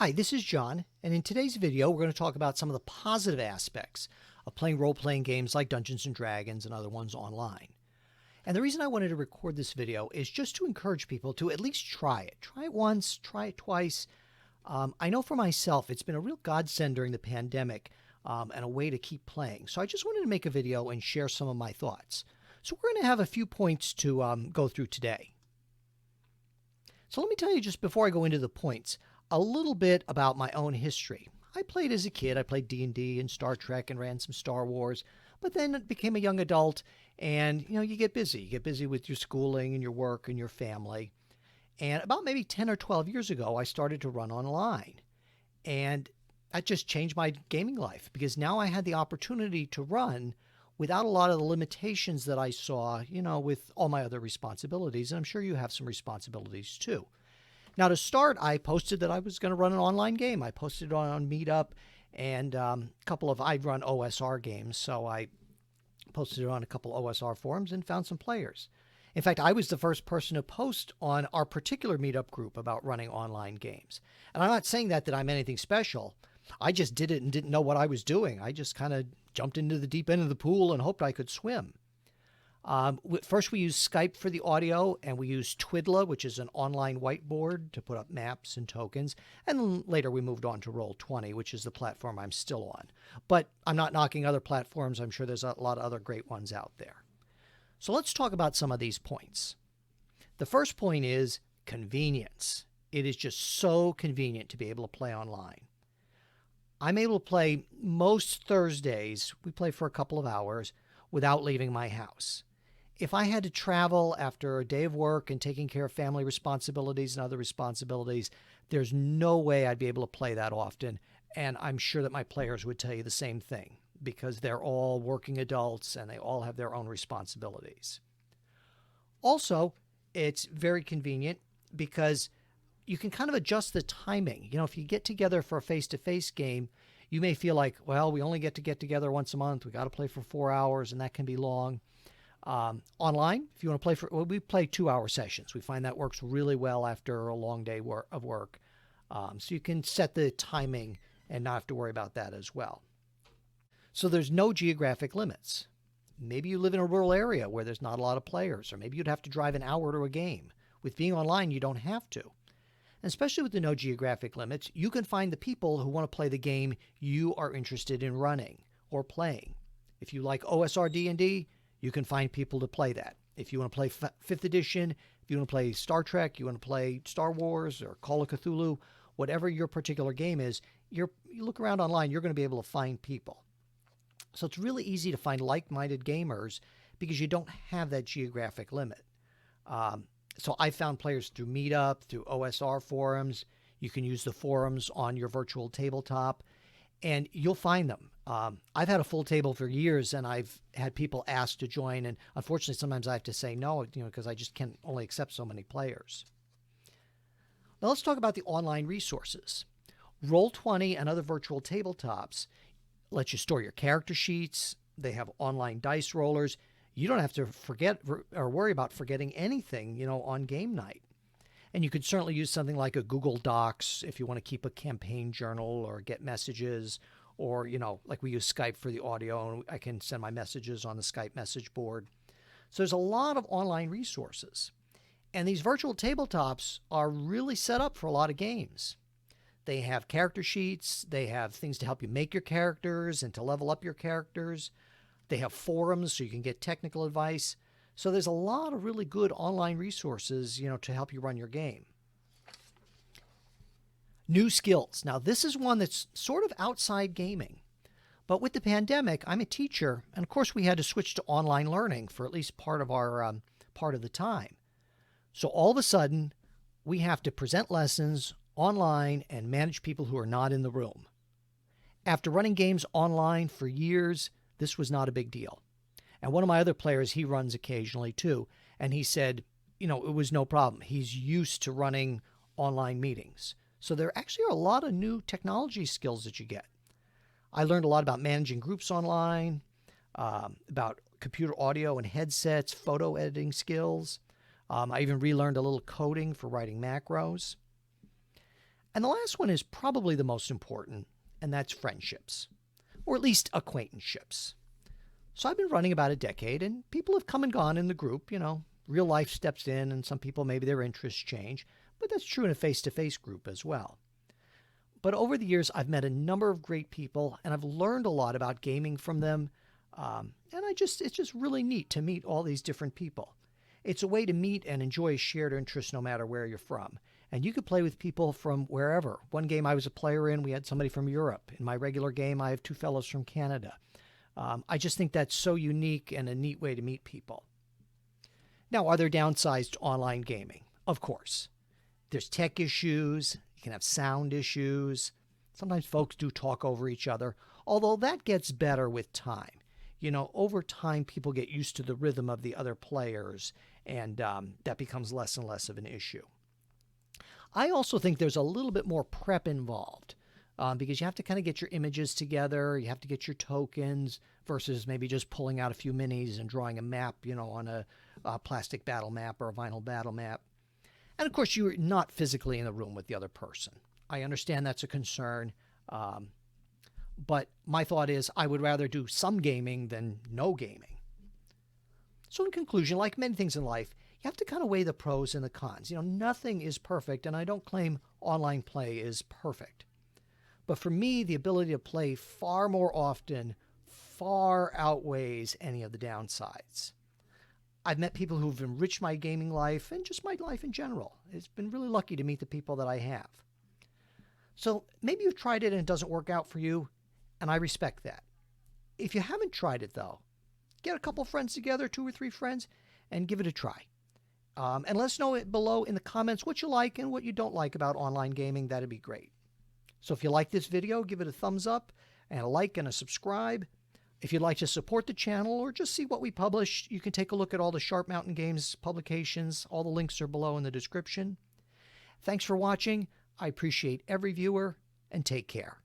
Hi, this is John, and in today's video, we're going to talk about some of the positive aspects of playing role-playing games like Dungeons & Dragons and other ones online. And the reason I wanted to record this video is just to encourage people to at least try it. Try it once, try it twice. I know for myself, it's been a real godsend during the pandemic and a way to keep playing. So I just wanted to make a video and share some of my thoughts. So we're going to have a few points to go through today. So let me tell you just before I go into the points, a little bit about my own history. I played as a kid. I played D&D and Star Trek and ran some Star Wars, but then became a young adult and, you get busy. You get busy with your schooling and your work and your family. And about maybe 10 or 12 years ago, I started to run online. And that just changed my gaming life because now I had the opportunity to run without a lot of the limitations that I saw, with all my other responsibilities. And I'm sure you have some responsibilities too. Now, to start, I posted that I was going to run an online game. I posted it on Meetup and I run OSR games, so I posted it on a couple OSR forums and found some players. In fact, I was the first person to post on our particular Meetup group about running online games. And I'm not saying that I'm anything special. I just did it and didn't know what I was doing. I just kind of jumped into the deep end of the pool and hoped I could swim. First, we used Skype for the audio, and we used Twiddler, which is an online whiteboard to put up maps and tokens. And later we moved on to Roll20, which is the platform I'm still on. But I'm not knocking other platforms. I'm sure there's a lot of other great ones out there. So let's talk about some of these points. The first point is convenience. It is just so convenient to be able to play online. I'm able to play most Thursdays. We play for a couple of hours without leaving my house. If I had to travel after a day of work and taking care of family responsibilities and other responsibilities, there's no way I'd be able to play that often. And I'm sure that my players would tell you the same thing because they're all working adults and they all have their own responsibilities. Also, it's very convenient because you can kind of adjust the timing. If you get together for a face-to-face game, you may feel like, well, we only get together once a month. We got to play for 4 hours and that can be long. Online, if you want to play we play 2-hour sessions. We find that works really well after a long day of work. So you can set the timing and not have to worry about that as well. So there's no geographic limits. Maybe you live in a rural area where there's not a lot of players, or maybe you'd have to drive an hour to a game. With being online, you don't have to. And especially with the no geographic limits, you can find the people who want to play the game you are interested in running or playing. If you like OSR D&D, you can find people to play that. If you want to play 5th edition, if you want to play Star Trek, you want to play Star Wars or Call of Cthulhu, whatever your particular game is, you look around online, you're going to be able to find people. So it's really easy to find like-minded gamers because you don't have that geographic limit. So I found players through Meetup, through OSR forums. You can use the forums on your virtual tabletop, and you'll find them. I've had a full table for years, and I've had people ask to join, and unfortunately, sometimes I have to say no, because I just can only accept so many players. Now let's talk about the online resources. Roll20 and other virtual tabletops let you store your character sheets. They have online dice rollers. You don't have to forget or worry about forgetting anything, on game night. And you could certainly use something like a Google Docs if you want to keep a campaign journal or get messages, or, like we use Skype for the audio, and I can send my messages on the Skype message board. So there's a lot of online resources. And these virtual tabletops are really set up for a lot of games. They have character sheets. They have things to help you make your characters and to level up your characters. They have forums so you can get technical advice. So there's a lot of really good online resources, to help you run your game. New skills. Now, this is one that's sort of outside gaming. But with the pandemic, I'm a teacher, and of course we had to switch to online learning for at least part of the time. So all of a sudden, we have to present lessons online and manage people who are not in the room. After running games online for years, this was not a big deal. And one of my other players, he runs occasionally too, and he said, it was no problem. He's used to running online meetings. So there actually are a lot of new technology skills that you get. I learned a lot about managing groups online, about computer audio and headsets, photo editing skills. I even relearned a little coding for writing macros. And the last one is probably the most important, and that's friendships, or at least acquaintanceships. So I've been running about a decade, and people have come and gone in the group. Real life steps in, and some people, maybe their interests change, but that's true in a face-to-face group as well. But over the years, I've met a number of great people, and I've learned a lot about gaming from them. And it's just really neat to meet all these different people. It's a way to meet and enjoy a shared interest no matter where you're from. And you could play with people from wherever. One game I was a player in, we had somebody from Europe. In my regular game, I have two fellows from Canada. I just think that's so unique and a neat way to meet people. Now, are there downsides to online gaming? Of course. There's tech issues. You can have sound issues. Sometimes folks do talk over each other, although that gets better with time. Over time, people get used to the rhythm of the other players, and that becomes less and less of an issue. I also think there's a little bit more prep involved. Because you have to kind of get your images together, you have to get your tokens, versus maybe just pulling out a few minis and drawing a map, on a plastic battle map or a vinyl battle map. And of course, you're not physically in the room with the other person. I understand that's a concern, but my thought is I would rather do some gaming than no gaming. So in conclusion, like many things in life, you have to kind of weigh the pros and the cons. Nothing is perfect, and I don't claim online play is perfect. But for me, the ability to play far more often far outweighs any of the downsides. I've met people who've enriched my gaming life and just my life in general. It's been really lucky to meet the people that I have. So maybe you've tried it and it doesn't work out for you, and I respect that. If you haven't tried it, though, get a couple friends together, 2 or 3 friends, and give it a try. And let us know below in the comments what you like and what you don't like about online gaming. That'd be great. So if you like this video, give it a thumbs up and a like and a subscribe. If you'd like to support the channel or just see what we publish, you can take a look at all the Sharp Mountain Games publications. All the links are below in the description. Thanks for watching. I appreciate every viewer, and take care.